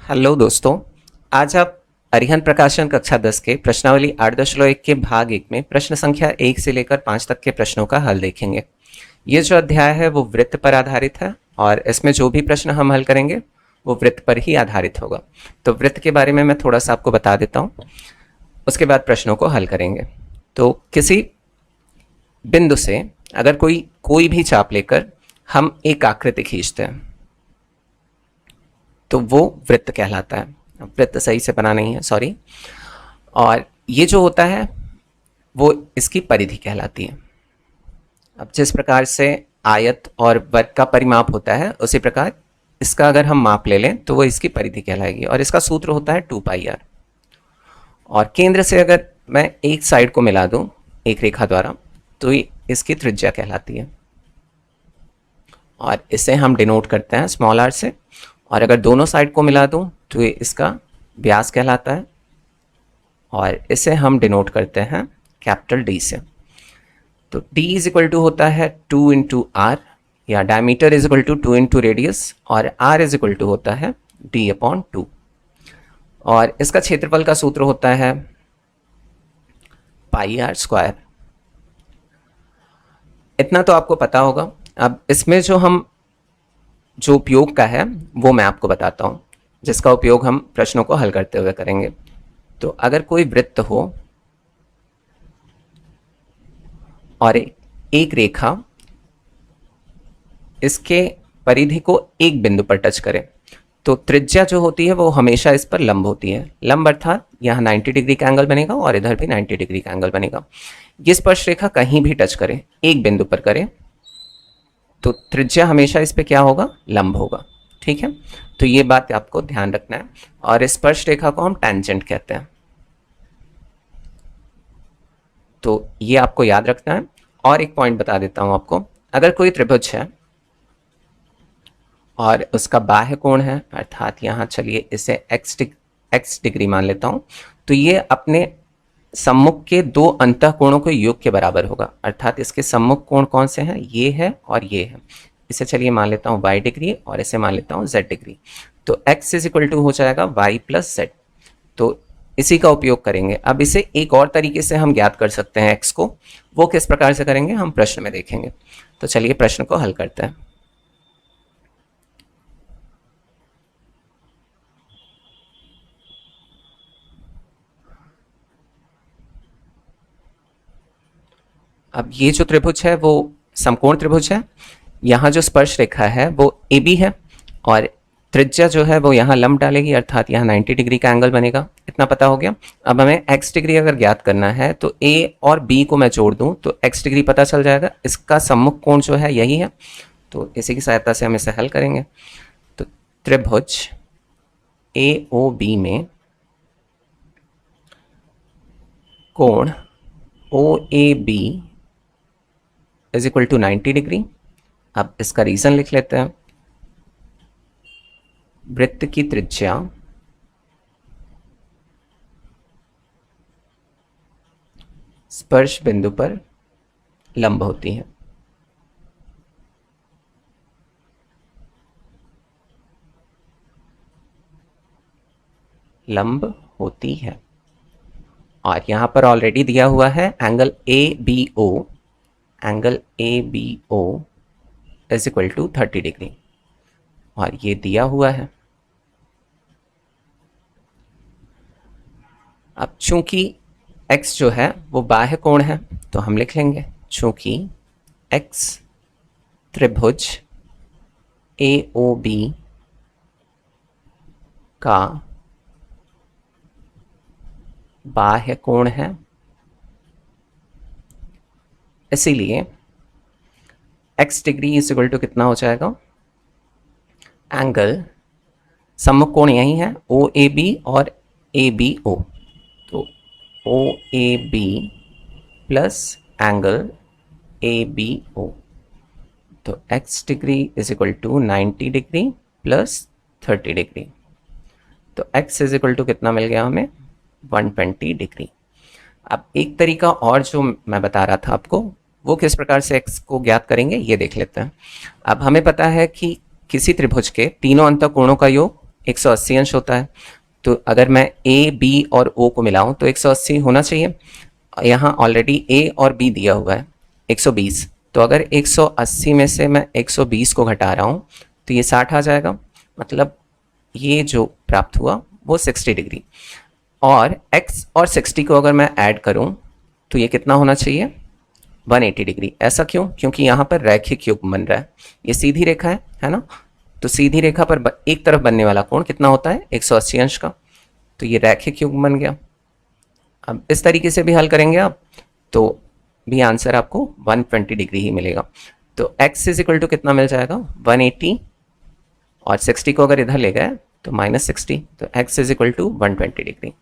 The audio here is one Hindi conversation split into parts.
हेलो दोस्तों, आज आप अरिहंत प्रकाशन कक्षा 10 के प्रश्नावली 8.1 के भाग 1 में प्रश्न संख्या 1 से लेकर 5 तक के प्रश्नों का हल देखेंगे। ये जो अध्याय है वो वृत्त पर आधारित है और इसमें जो भी प्रश्न हम हल करेंगे वो वृत्त पर ही आधारित होगा। तो वृत्त के बारे में मैं थोड़ा सा आपको बता देता हूँ, उसके बाद प्रश्नों को हल करेंगे। तो किसी बिंदु से अगर कोई भी चाप लेकर हम एक आकृति खींचते हैं तो वो वृत्त कहलाता है। वृत्त सही से बना नहीं है, सॉरी। और ये जो होता है वो इसकी परिधि कहलाती है। अब जिस प्रकार से आयत और वर्ग का परिमाप होता है उसी प्रकार इसका अगर हम माप ले लें तो वो इसकी परिधि कहलाएगी और इसका सूत्र होता है 2πr। और केंद्र से अगर मैं एक साइड को मिला दूं एक रेखा द्वारा तो ये इसकी त्रिज्या कहलाती है और इसे हम डिनोट करते हैं स्मॉल r से। और अगर दोनों साइड को मिला दूं तो ये इसका व्यास कहलाता है और इसे हम डिनोट करते हैं कैपिटल D से। तो D इज इक्वल टू होता है 2 इंटू आर, या diameter is equal to 2 into radius, और R इज इक्वल टू होता है D/2। और इसका क्षेत्रफल का सूत्र होता है πr²। इतना तो आपको पता होगा। अब इसमें जो उपयोग का है वो मैं आपको बताता हूँ, जिसका उपयोग हम प्रश्नों को हल करते हुए करेंगे। तो अगर कोई वृत्त हो और एक रेखा इसके परिधि को एक बिंदु पर टच करे तो त्रिज्या जो होती है वो हमेशा इस पर लंब होती है। लंब अर्थात यहाँ 90 डिग्री का एंगल बनेगा और इधर भी 90 डिग्री का एंगल बनेगा। ये स्पर्श रेखा कहीं भी टच करे, एक बिंदु पर करे, तो त्रिज्या हमेशा इस पे क्या होगा, लंब होगा। ठीक है, तो ये बात आपको ध्यान रखना है। और इस स्पर्श रेखा को हम टेंजेंट कहते हैं, तो ये आपको याद रखना है। और एक पॉइंट बता देता हूं आपको, अगर कोई त्रिभुज है और उसका बाह्य कोण है, अर्थात यहाँ चलिए इसे x डिग्री मान लेता हूं, तो ये अपने सम्मुख के दो अंतः कोणों के योग के बराबर होगा। अर्थात इसके सम्मुख कोण कौन से हैं, ये है और ये है। इसे चलिए मान लेता हूँ y डिग्री और इसे मान लेता हूँ z डिग्री। तो x इज इक्वल टू हो जाएगा y प्लस z। तो इसी का उपयोग करेंगे। अब इसे एक और तरीके से हम ज्ञात कर सकते हैं x को, वो किस प्रकार से करेंगे हम प्रश्न में देखेंगे। तो चलिए प्रश्न को हल करते हैं। अब ये जो त्रिभुज है वो समकोण त्रिभुज है। यहाँ जो स्पर्श रेखा है वो AB है और त्रिज्या जो है वो यहाँ लंब डालेगी, अर्थात यहाँ 90 डिग्री का एंगल बनेगा। इतना पता हो गया। अब हमें x डिग्री अगर ज्ञात करना है तो A और B को मैं जोड़ दूँ तो x डिग्री पता चल जाएगा। इसका सम्मुख कोण जो है यही है, तो इसी की सहायता से हम इसे हल करेंगे। तो त्रिभुज AOB में कोण OAB is equal to 90 degree. अब इसका रीजन लिख लेते हैं। वृत्त की त्रिज्या स्पर्श बिंदु पर लंब होती है। लंब होती है और यहां पर ऑलरेडी दिया हुआ है angle ABO। Angle ABO is equal to 30 degree और ये दिया हुआ है। अब चूंकि x जो है वो बाह्य कोण है तो हम लिख लेंगे, चूंकि x त्रिभुज AOB का बाह्य कोण है, इसीलिए x degree is equal to कितना हो जाएगा, एंगल सम्मुख कोण यही है OAB और ABO, तो OAB प्लस एंगल ABO, तो x degree is equal to 90 degree plus 30 degree. तो x इज इक्वल टू कितना मिल गया हमें, 120 डिग्री। अब एक तरीका और जो मैं बता रहा था आपको, वो किस प्रकार से x को ज्ञात करेंगे ये देख लेते हैं। अब हमें पता है कि किसी त्रिभुज के तीनों अंतः कोणों का योग 180 अंश होता है। तो अगर मैं ए बी और ओ को मिलाऊं तो 180 होना चाहिए। यहाँ ऑलरेडी ए और बी दिया हुआ है 120, तो अगर 180 में से मैं 120 को घटा रहा हूँ तो ये 60 आ जाएगा। मतलब ये जो प्राप्त हुआ वो 60 डिग्री। और x और 60 को अगर मैं ऐड करूं तो ये कितना होना चाहिए, 180 डिग्री। ऐसा क्यों? क्योंकि यहाँ पर रैखिक युग्म बन रहा है, ये सीधी रेखा है ना। तो सीधी रेखा पर एक तरफ बनने वाला कोण कितना होता है, 180 अंश का। तो ये रैखिक युग्म बन गया। अब इस तरीके से भी हल करेंगे आप तो भी आंसर आपको 120 डिग्री ही मिलेगा। तो x इज इक्वल टू कितना मिल जाएगा, 180, और 60 को अगर इधर ले गए तो -60, तो x is equal to 120 degree.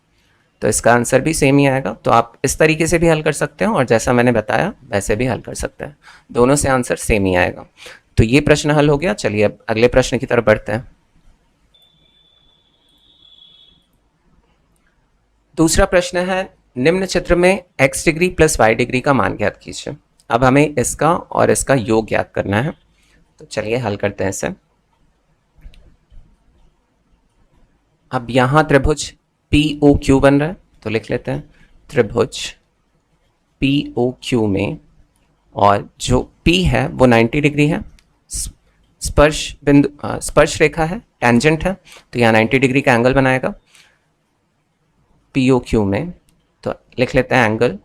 तो इसका आंसर भी सेम ही आएगा। तो आप इस तरीके से भी हल कर सकते हो और जैसा मैंने बताया वैसे भी हल कर सकते हैं, दोनों से आंसर सेम ही आएगा। तो ये प्रश्न हल हो गया। चलिए अब अगले प्रश्न की तरफ बढ़ते हैं। दूसरा प्रश्न है, निम्न चित्र में x degree plus y degree का मान ज्ञात कीजिए। अब हमें इसका और इसका योग ज्ञात करना है। तो चलिए हल करते हैं इसे। अब यहां त्रिभुज POQ बन रहा है, तो लिख लेते हैं त्रिभुज POQ में, और जो P है वो 90 डिग्री है, स्पर्श बिंदु स्पर्श रेखा है, टेंजेंट है, तो यहाँ 90 डिग्री का एंगल बनाएगा POQ में। तो लिख लेते हैं angle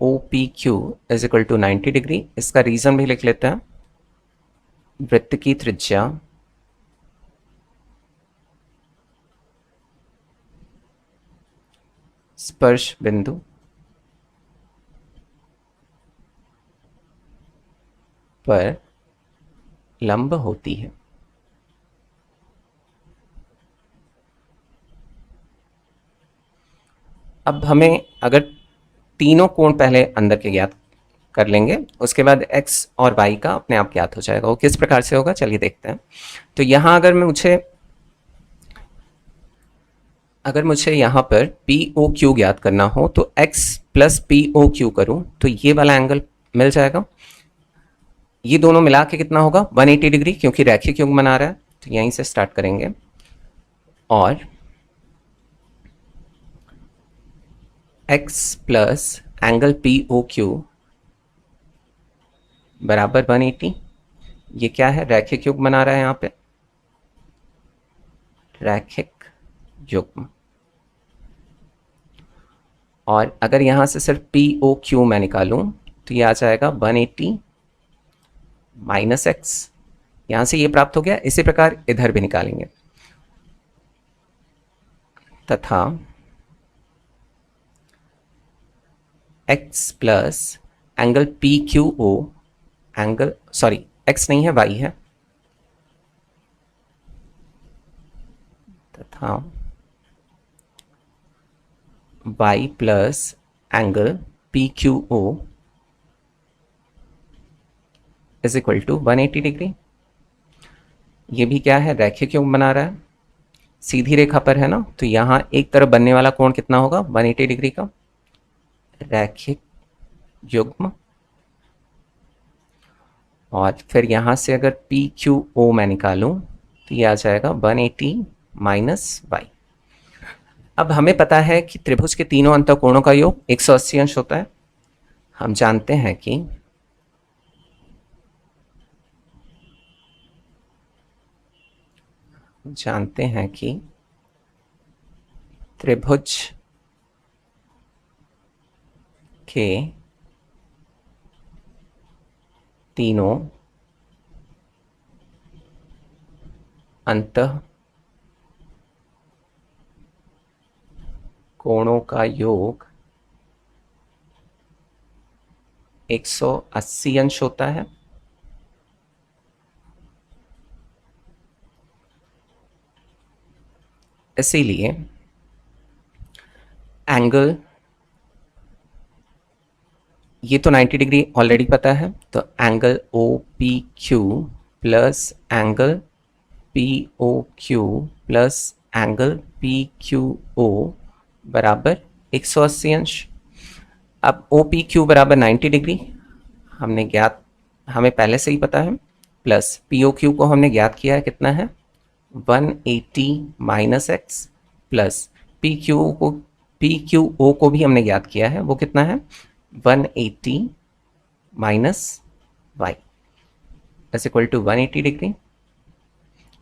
OPQ is equal to 90 degree. इसका रीजन भी लिख लेते हैं, वृत्त की त्रिज्या स्पर्श बिंदु पर लंब होती है। अब हमें अगर तीनों कोण पहले अंदर के ज्ञात कर लेंगे, उसके बाद x और y का अपने आप ज्ञात हो जाएगा। वो किस प्रकार से होगा चलिए देखते हैं। तो यहां अगर मुझे यहाँ पर POQ ज्ञात करना हो तो x प्लस POQ करूं तो ये वाला एंगल मिल जाएगा। ये दोनों मिला के कितना होगा, 180 डिग्री, क्योंकि रैखिक युग्म बना रहा है। तो यहीं से स्टार्ट करेंगे और x प्लस एंगल POQ बराबर 180। ये क्या है, रैखिक युग्म बना रहा है यहाँ पे, रैखिक युग्म। और अगर यहां से सिर्फ POQ मैं निकालूं तो ये आ जाएगा 180 माइनस एक्स, यहां से ये प्राप्त हो गया। इसी प्रकार इधर भी निकालेंगे, तथा x plus angle PQO, angle sorry x नहीं है y है, तथा y plus angle PQO is equal to 180 degree. ये भी क्या है, रैखिक युग्म बना रहा है, सीधी रेखा पर है ना। तो यहाँ एक तरफ बनने वाला कोण कितना होगा, 180 डिग्री का रैखिक युग्म। और फिर यहाँ से अगर PQO मैं निकालूं तो ये आ जाएगा 180 माइनस y। अब हमें पता है कि त्रिभुज के तीनों अंतःकोणों का योग 180 अंश होता है। हम जानते हैं कि त्रिभुज के तीनों अंतःकोणों का योग 180 अंश होता है। इसीलिए एंगल, ये तो 90 डिग्री ऑलरेडी पता है, तो angle OPQ plus angle POQ plus angle PQO बराबर 180 अंश। अब OPQ बराबर 90 डिग्री हमें पहले से ही पता है, प्लस पी ओ क्यू को हमने ज्ञात किया है कितना है 180 minus x plus P Q O को भी हमने ज्ञात किया है, वो कितना है 180 minus y is equal to 180 degree.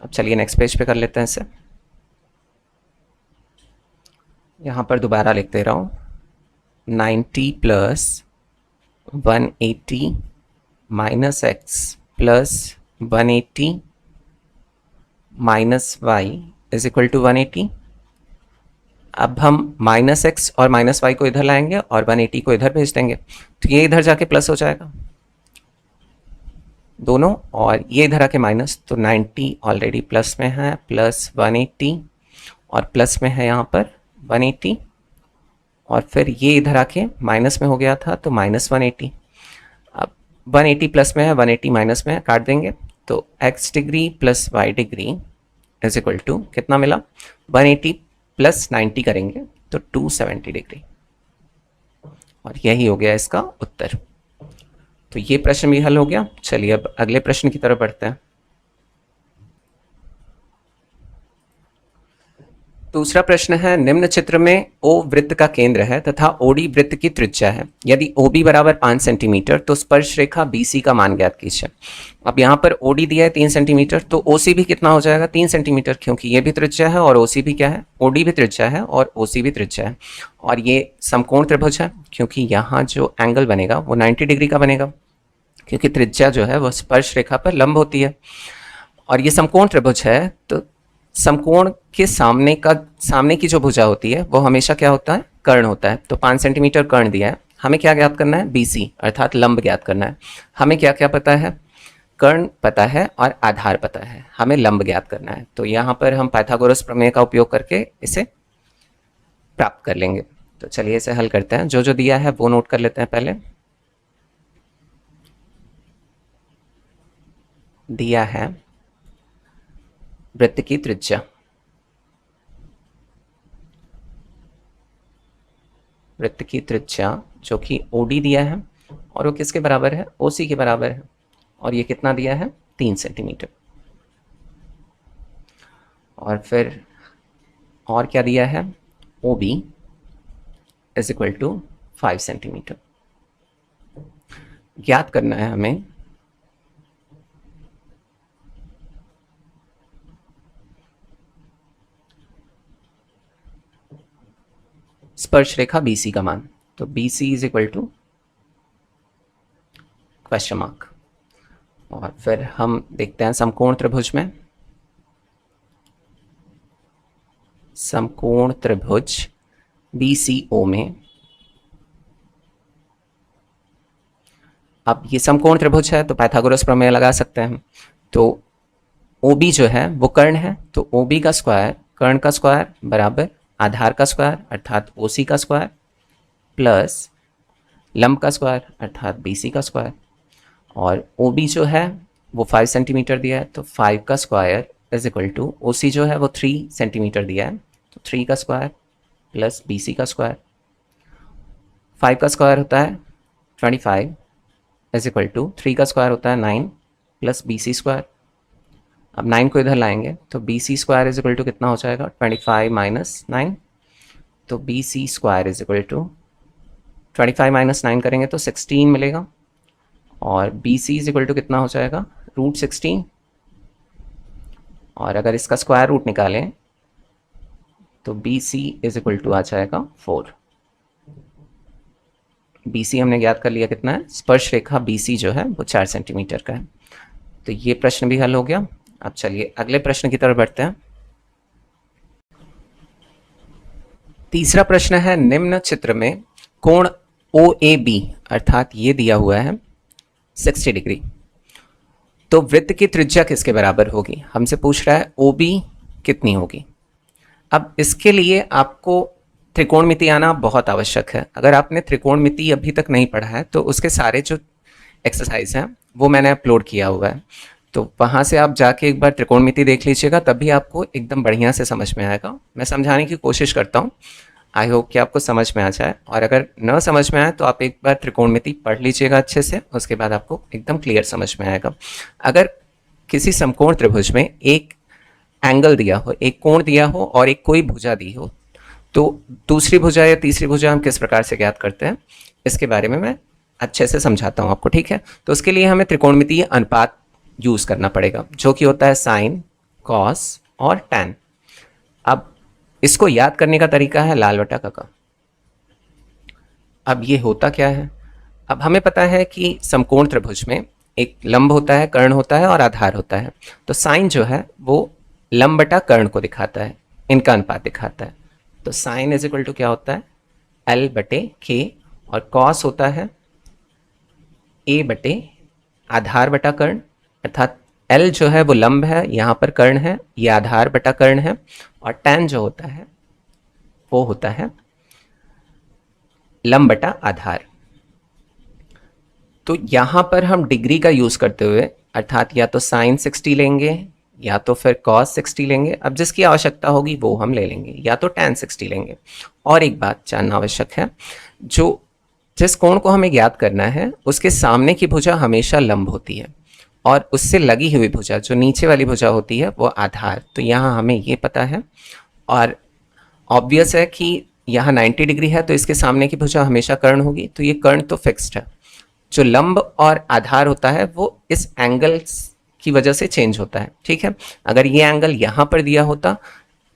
अब चलिए नेक्स्ट पेज पे कर लेते हैं इसे। यहाँ पर दोबारा लिख दे रहा हूँ 90 plus 180 minus x plus 180 minus y is equal to 180। अब हम माइनस एक्स और माइनस वाई को इधर लाएंगे और 180 को इधर भेज देंगे, तो ये इधर जाके प्लस हो जाएगा दोनों, और ये इधर आके माइनस, तो 90 ऑलरेडी प्लस में है प्लस 180 और प्लस में है यहाँ पर 180 और फिर ये इधर आके माइनस में हो गया था तो माइनस 180। अब 180 प्लस में है 180 माइनस में है, काट देंगे तो x degree plus y degree is equal to कितना मिला 180 प्लस 90 करेंगे तो 270 डिग्री, और यही हो गया इसका उत्तर। तो ये प्रश्न भी हल हो गया। चलिए अब अगले प्रश्न की तरफ बढ़ते हैं। दूसरा प्रश्न है, निम्न चित्र में O वृत्त का केंद्र है तथा OD वृत्त की त्रिज्या है। यदि OB बराबर 5 सेंटीमीटर तो स्पर्श रेखा BC का मान ज्ञात कीजिए। अब यहाँ पर OD दिया है 3 सेंटीमीटर, तो OC भी कितना हो जाएगा 3 सेंटीमीटर, क्योंकि ये भी त्रिज्या है और OC भी क्या है, OD भी त्रिज्या है और OC भी त्रिज्या है। और ये समकोण त्रिभुज है, क्योंकि यहाँ जो एंगल बनेगा वो 90 डिग्री का बनेगा, क्योंकि त्रिज्या जो है वो स्पर्श रेखा पर लंब होती है। और ये समकोण त्रिभुज है, तो समकोण के सामने की जो भुजा होती है वो हमेशा क्या होता है, कर्ण होता है। तो 5 सेंटीमीटर कर्ण दिया है, हमें क्या ज्ञात करना है, BC अर्थात लंब ज्ञात करना है। हमें क्या क्या पता है, कर्ण पता है और आधार पता है, हमें लंब ज्ञात करना है। तो यहाँ पर हम पाइथागोरस प्रमेय का उपयोग करके इसे प्राप्त कर लेंगे। तो चलिए इसे हल करते हैं। जो जो दिया है वो नोट कर लेते हैं। पहले दिया है वृत्त की त्रिज्या, वृत्त की त्रिज्या जो कि OD दिया है और वो किसके बराबर है, OC के बराबर है, और ये कितना दिया है 3 सेंटीमीटर। और फिर और क्या दिया है, OB is equal to 5 centimetre. ज्ञात करना है हमें स्पर्श रेखा BC का मान। तो BC is equal to question mark. और फिर हम देखते हैं समकोण त्रिभुज में, समकोण त्रिभुज BCO में। अब ये समकोण त्रिभुज है तो पाइथागोरस प्रमेय लगा सकते हैं। तो OB जो है वो कर्ण है, तो OB का स्क्वायर कर्ण का स्क्वायर बराबर आधार का स्क्वायर अर्थात OC का स्क्वायर प्लस लंब का स्क्वायर अर्थात BC का स्क्वायर। और OB जो है वो 5 सेंटीमीटर दिया है, तो 5 का square is equal to OC जो है वो 3 सेंटीमीटर दिया है, तो 3 का स्क्वायर प्लस BC का स्क्वायर। 5 का स्क्वायर होता है 25 इज इक्वल टू 3 का स्क्वायर होता है 9 प्लस BC स्क्वायर। अब 9 को इधर लाएंगे तो BC square is equal to कितना हो जाएगा 25 माइनस 9, तो BC square is equal to 25 minus 9 करेंगे तो 16 मिलेगा, और BC इज इक्वल टू कितना हो जाएगा √16। और अगर इसका स्क्वायर रूट निकालें तो BC इज इक्वल टू आ जाएगा 4। BC हमने ज्ञात कर लिया कितना है, स्पर्श रेखा BC जो है वो 4 सेंटीमीटर का है। तो ये प्रश्न भी हल हो गया। अब चलिए अगले प्रश्न की तरफ बढ़ते हैं। तीसरा प्रश्न है, निम्न चित्र में कोण OAB अर्थात ये दिया हुआ है 60 डिग्री, तो वृत्त की त्रिज्या किसके बराबर होगी। हमसे पूछ रहा है OB कितनी होगी। अब इसके लिए आपको त्रिकोणमिति आना बहुत आवश्यक है। अगर आपने त्रिकोणमिति अभी तक नहीं पढ़ा है तो उसके सारे जो एक्सरसाइज हैं वो मैंने अपलोड किया हुआ है, तो वहाँ से आप जाके एक बार त्रिकोणमिति देख लीजिएगा, तभी आपको एकदम बढ़िया से समझ में आएगा। मैं समझाने की कोशिश करता हूँ, आई होप कि आपको समझ में आ जाए। और अगर न समझ में आए तो आप एक बार त्रिकोणमिति पढ़ लीजिएगा अच्छे से, उसके बाद आपको एकदम क्लियर समझ में आएगा। अगर किसी समकोण त्रिभुज में एक एंगल दिया हो, एक कोण दिया हो और एक कोई भुजा दी हो, तो दूसरी भुजा या तीसरी भुजा हम किस प्रकार से ज्ञात करते हैं, इसके बारे में मैं अच्छे से समझाता हूं आपको, ठीक है। तो उसके लिए हमें त्रिकोणमितीय अनुपात यूज करना पड़ेगा, जो कि होता है साइन, कॉस और टैन। अब इसको याद करने का तरीका है लाल बटा का। अब ये होता क्या है, अब हमें पता है कि समकोण त्रिभुज में एक लंब होता है, कर्ण होता है और आधार होता है। तो साइन जो है वो लंब बटा कर्ण को दिखाता है, इनका अनुपात दिखाता है। तो साइन इज इक्वल टू क्या होता है, एल बटे के, और कॉस होता है ए बटे आधार बटा कर्ण, अर्थात एल जो है वो लंब है, यहाँ पर कर्ण है, ये आधार बटा कर्ण है, और टैन जो होता है वो होता है लंब बटा आधार। तो यहां पर हम डिग्री का यूज करते हुए, अर्थात या तो साइन 60 लेंगे या तो फिर कॉस 60 लेंगे, अब जिसकी आवश्यकता होगी वो हम ले लेंगे, या तो टैन 60 लेंगे। और एक बात जानना आवश्यक है, जो जिस कोण को हमें ज्ञात करना है उसके सामने की भुजा हमेशा लंब होती है, और उससे लगी हुई भुजा जो नीचे वाली भुजा होती है वो आधार। तो यहाँ हमें ये पता है, और ऑब्वियस है कि यहाँ 90 डिग्री है तो इसके सामने की भुजा हमेशा कर्ण होगी, तो ये कर्ण तो फिक्स्ड है। जो लंब और आधार होता है वो इस एंगल की वजह से चेंज होता है, ठीक है। अगर ये एंगल यहाँ पर दिया होता,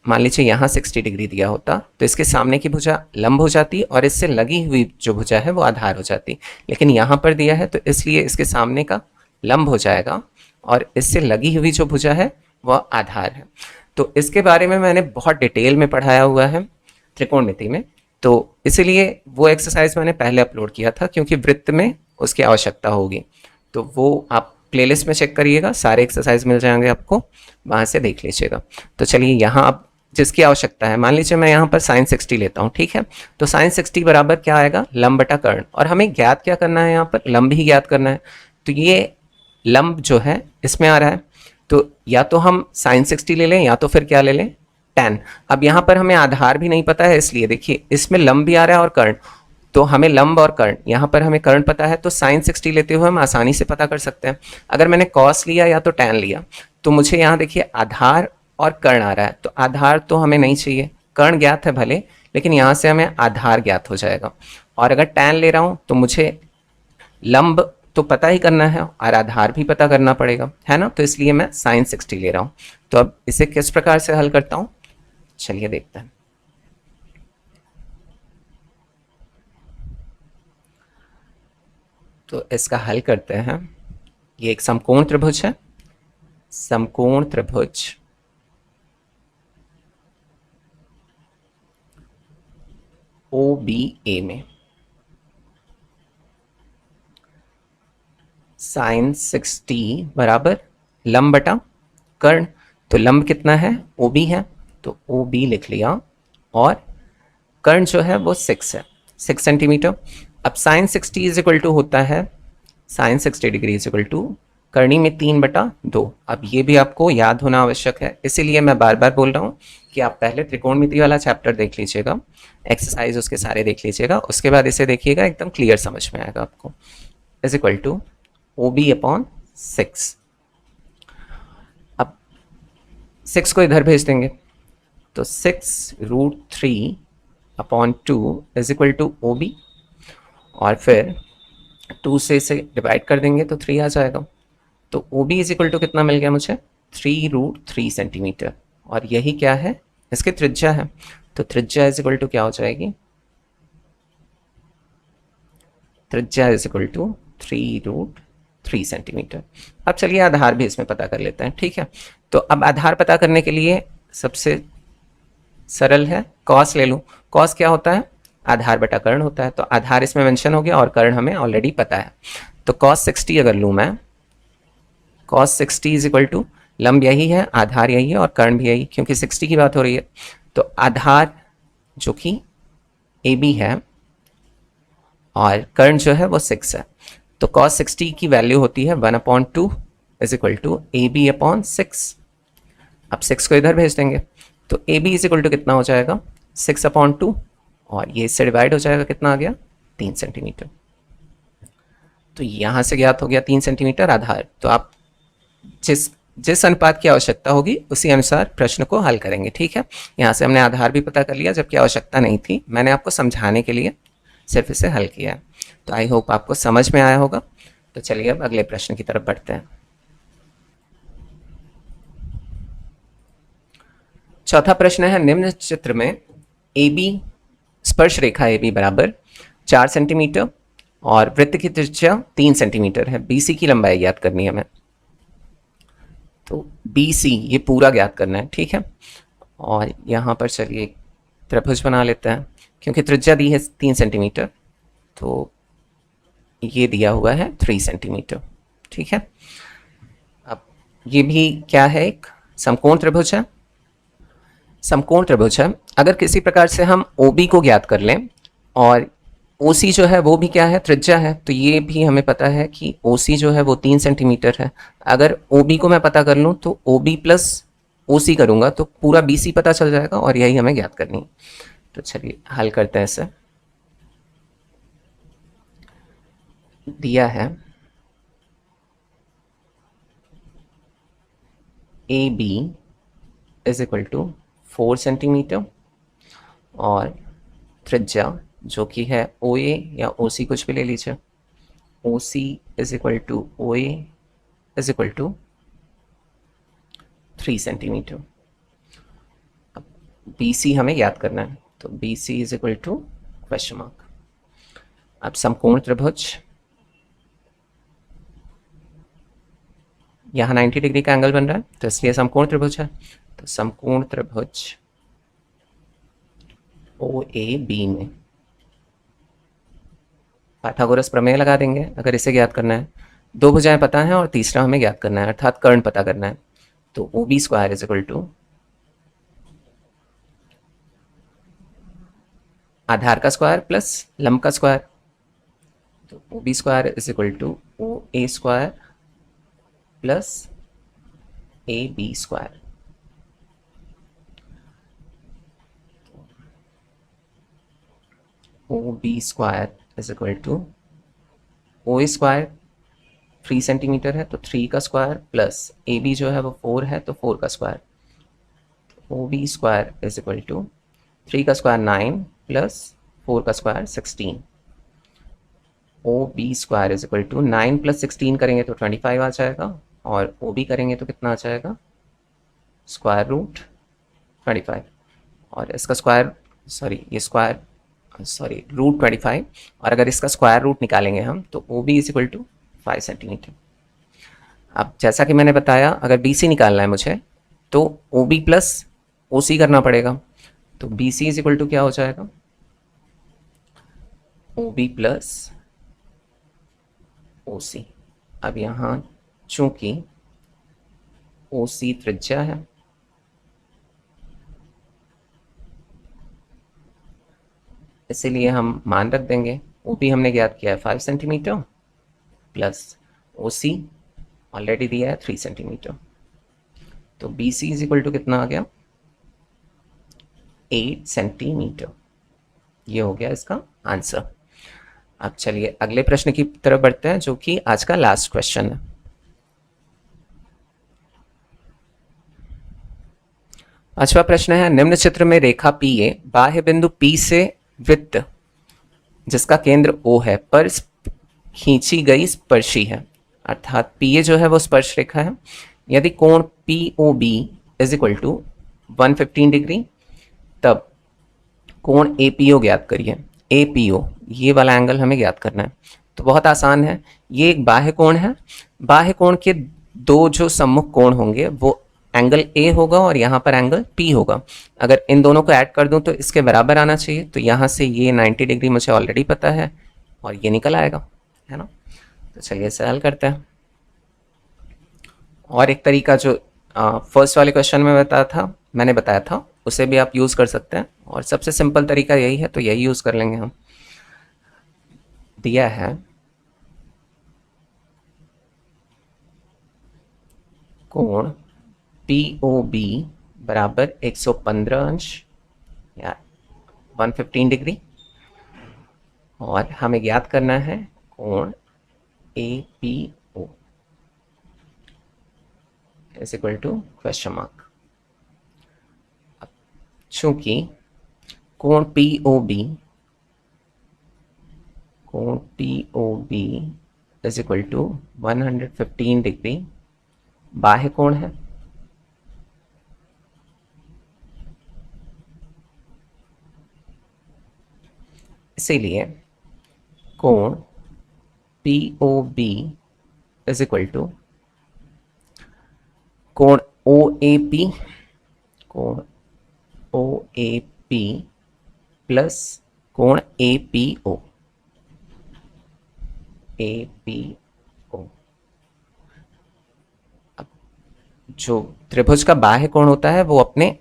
मान लीजिए यहाँ 60 डिग्री दिया होता, तो इसके सामने की भुजा लंब हो जाती और इससे लगी हुई जो भुजा है वो आधार हो जाती। लेकिन यहाँ पर दिया है तो इसलिए इसके सामने का लंब हो जाएगा और इससे लगी हुई जो भुजा है वह आधार है। तो इसके बारे में मैंने बहुत डिटेल में पढ़ाया हुआ है त्रिकोणमिति में, तो इसीलिए वो एक्सरसाइज मैंने पहले अपलोड किया था, क्योंकि वृत्त में उसकी आवश्यकता होगी। तो वो आप प्लेलिस्ट में चेक करिएगा, सारे एक्सरसाइज मिल जाएंगे आपको, वहाँ से देख लीजिएगा। तो चलिए यहाँ आप जिसकी आवश्यकता है, मान लीजिए मैं यहाँ पर साइन 60 लेता हूँ, ठीक है। तो साइन 60 बराबर क्या आएगा, लंब बटा कर्ण, और हमें ज्ञात क्या करना है, यहाँ पर लंब ही ज्ञात करना है। तो ये लंब जो है इसमें आ रहा है, तो या तो हम साइन 60 ले लें या तो फिर क्या ले लें, टैन। अब यहाँ पर हमें आधार भी नहीं पता है, इसलिए देखिए इसमें लंब भी आ रहा है और कर्ण, तो हमें लंब और कर्ण, यहाँ पर हमें कर्ण पता है तो साइन 60 लेते हुए हम आसानी से पता कर सकते हैं। अगर मैंने कॉस लिया या तो टैन लिया, तो मुझे यहाँ देखिए आधार और कर्ण आ रहा है, तो आधार तो हमें नहीं चाहिए, कर्ण ज्ञात है भले, लेकिन यहाँ से हमें आधार ज्ञात हो जाएगा। और अगर टैन ले रहा हूँ तो मुझे लंब तो पता ही करना है और आधार भी पता करना पड़ेगा, है ना। तो इसलिए मैं साइन 60 ले रहा हूँ। तो अब इसे किस प्रकार से हल करता हूँ, चलिए देखते हैं। तो इसका हल करते हैं। ये एक समकोण त्रिभुज है, समकोण त्रिभुज OBA में साइन 60 बराबर लंब बटा कर्ण। तो लंब कितना है, OB है, तो OB लिख लिया, और कर्ण जो है वो 6 है, 6 सेंटीमीटर। अब साइन 60 इज इक्वल टू होता है, sine 60 degree is equal to करनी में 3/2। अब ये भी आपको याद होना आवश्यक है, इसीलिए मैं बार बार बोल रहा हूँ कि आप पहले त्रिकोणमिति वाला चैप्टर देख लीजिएगा, एक्सरसाइज उसके सारे देख लीजिएगा, उसके बाद इसे देखिएगा, एकदम क्लियर समझ में आएगा आपको। Is equal to OB/6। अब 6 को इधर भेज देंगे, तो 6√3/2 इज इक्वल टू OB, और फिर 2 से इसे डिवाइड कर देंगे तो 3 आ जाएगा। तो OB इज इक्वल टू कितना मिल गया मुझे, 3√3 सेंटीमीटर, और यही क्या है, इसकी त्रिज्या है। तो त्रिज्या इज इक्वल टू क्या हो जाएगी, त्रिज्या इज इक्वल टू 3√3 सेंटीमीटर। अब चलिए आधार भी इसमें पता कर लेते हैं, ठीक है। तो अब आधार पता करने के लिए सबसे सरल है, कॉस ले लूँ। कॉस क्या होता है, आधार बटा कर्ण होता है, तो आधार इसमें मेंशन हो गया और कर्ण हमें ऑलरेडी पता है। तो cos 60 अगर लूँ मैं, cos 60 इज इक्वल टू लंब यही है, आधार यही है और कर्ण भी यही, क्योंकि 60 की बात हो रही है। तो आधार जो कि AB है और कर्ण जो है वो 6 है, तो cos 60 की वैल्यू होती है 1/2 इज इक्वल टू AB/6। अब 6 को इधर भेज देंगे, तो AB इज इक्वल टू कितना हो जाएगा, 6/2, और ये इससे डिवाइड हो जाएगा, कितना आ गया, 3 सेंटीमीटर। तो यहाँ से ज्ञात हो गया 3 सेंटीमीटर आधार। तो आप जिस जिस अनुपात की आवश्यकता होगी उसी अनुसार प्रश्न को हल करेंगे। ठीक है, यहाँ से हमने आधार भी पता कर लिया जबकि आवश्यकता नहीं थी, मैंने आपको समझाने के लिए सिर्फ इसे हल किया है। तो आई होप आपको समझ में आया होगा। तो चलिए अब अगले प्रश्न की तरफ बढ़ते हैं। चौथा प्रश्न है, निम्न चित्र में ए बी स्पर्श रेखा ए बी बराबर 4 सेंटीमीटर और वृत्त की त्रिज्या 3 सेंटीमीटर है। बीसी की लंबाई ज्ञात करनी है हमें। तो बीसी ये पूरा ज्ञात करना है। ठीक है, और यहाँ पर चलिए त्रिभुज बना लेते हैं। क्योंकि त्रिज्या दी है 3 सेंटीमीटर तो ये दिया हुआ है 3 सेंटीमीटर। ठीक है, अब ये भी क्या है, एक समकोण त्रिभुज है। समकोण त्रिभुज है, अगर किसी प्रकार से हम OB को ज्ञात कर लें और OC जो है वो भी क्या है, त्रिज्या है, तो ये भी हमें पता है कि OC जो है वो 3 सेंटीमीटर है। अगर OB को मैं पता कर लूँ तो OB प्लस OC करूँगा तो पूरा BC पता चल जाएगा और यही हमें ज्ञात करनी है। तो चलिए हल करते हैं इसे। दिया है AB is equal to 4 centimetre और त्रिज्या जो कि है OA या OC कुछ भी ले लीजिए, OC is equal to OA is equal to 3 centimetre. अब BC हमें याद करना है, तो BC is equal to question mark. अब समकोण त्रिभुज, यहाँ 90 डिग्री का एंगल बन रहा है तो इसलिए समकोण त्रिभुज है। तो समकोण त्रिभुज OAB में पाइथागोरस प्रमेय लगा देंगे अगर इसे ज्ञात करना है। दो भुजाएं पता है और तीसरा हमें ज्ञात करना है अर्थात कर्ण पता करना है। तो OB square is equal to आधार का स्क्वायर प्लस लंब का स्क्वायर। तो OB square is equal to OA square plus AB square. OB square is equal to OA square 3 centimetre है तो 3 का स्क्वायर प्लस AB जो है वो 4 है तो 4 का square. OB square is equal to 3 का स्क्वायर 9 प्लस 4 का square 16। OB square is equal to 9 plus 16 करेंगे तो 25 आ जाएगा और OB करेंगे तो कितना आ जाएगा, स्क्वायर रूट 25। और इसका स्क्वायर रूट 25। और अगर इसका स्क्वायर रूट निकालेंगे हम तो OB is equal to 5 centimetre. अब जैसा कि मैंने बताया अगर BC निकालना है मुझे तो OB प्लस OC करना पड़ेगा। तो BC इज इक्वल टू क्या हो जाएगा, OB प्लस OC। अब यहाँ चूंकि OC त्रिज्या है इसीलिए हम मान रख देंगे। OB हमने ज्ञात किया है 5 सेंटीमीटर प्लस OC ऑलरेडी दिया है 3 सेंटीमीटर। तो BC इज इक्वल टू कितना आ गया, 8 सेंटीमीटर। ये हो गया इसका आंसर। अब चलिए अगले प्रश्न की तरफ बढ़ते हैं जो कि आज का लास्ट क्वेश्चन है। पांचवा प्रश्न है, निम्न चित्र में रेखा PA बाह्य बिंदु P से वृत्त जिसका केंद्र O है पर खींची गई स्पर्शी है, अर्थात PA जो है वो स्पर्श रेखा है। यदि कोण POB is equal to 115 degree तब कोण APO ज्ञात करिए। APO ये वाला एंगल हमें ज्ञात करना है। तो बहुत आसान है, ये एक बाह्य कोण है। बाह्य कोण के दो जो सम्मुख कोण होंगे वो एंगल A होगा और यहाँ पर एंगल P होगा। अगर इन दोनों को ऐड कर दूं तो इसके बराबर आना चाहिए। तो यहाँ से ये 90 डिग्री मुझे ऑलरेडी पता है और ये निकल आएगा, है ना। तो चलिए इसे हल करते हैं। और एक तरीका जो फर्स्ट वाले क्वेश्चन में मैंने बताया था उसे भी आप यूज़ कर सकते हैं और सबसे सिंपल तरीका यही है तो यही यूज़ कर लेंगे हम। दिया है कोण POB बराबर 115 अंश या 115 डिग्री और हमें ज्ञात करना है कोण APO। Is equal to question mark. चूंकि कोण POB is equal to 115 degree बाह्य कोण है, इसीलिए कोण POB इज इक्वल टू कोण OAP प्लस कोण APO। अब जो त्रिभुज का बाह्य कोण होता है वो अपने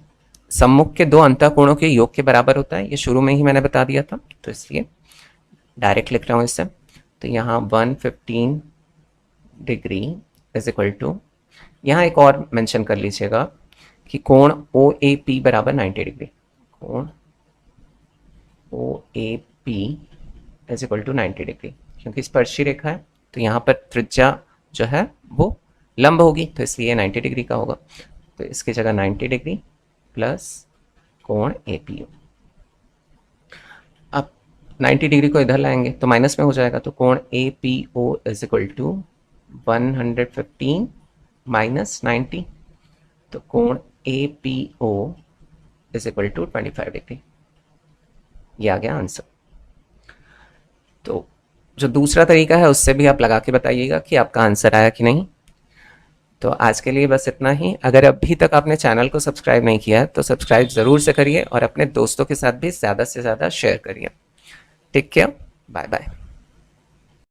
सम्मुख के दो अंतःकोणों के योग के बराबर होता है, ये शुरू में ही मैंने बता दिया था, तो इसलिए डायरेक्ट लिख रहा हूँ इससे। तो यहाँ 115 डिग्री इज इक्वल टू, यहाँ एक और मेंशन कर लीजिएगा कि कोण OAP बराबर 90 डिग्री, कोण OAP is equal to 90 degree, क्योंकि स्पर्शी रेखा है तो यहाँ पर त्रिज्या जो है वो लंब होगी, तो इसलिए 90 डिग्री का होगा। तो इसकी जगह 90 डिग्री प्लस कोण APO। अब 90 डिग्री को इधर लाएंगे तो माइनस में हो जाएगा, तो कोण APO is equal to 115 minus 90, तो कोण APO is equal to 25 degree. ये आ गया आंसर। तो जो दूसरा तरीका है उससे भी आप लगा के बताइएगा कि आपका आंसर आया कि नहीं। तो आज के लिए बस इतना ही। अगर अभी तक आपने चैनल को सब्सक्राइब नहीं किया है तो सब्सक्राइब ज़रूर से करिए और अपने दोस्तों के साथ भी ज़्यादा से ज़्यादा शेयर करिए। Take care, bye bye.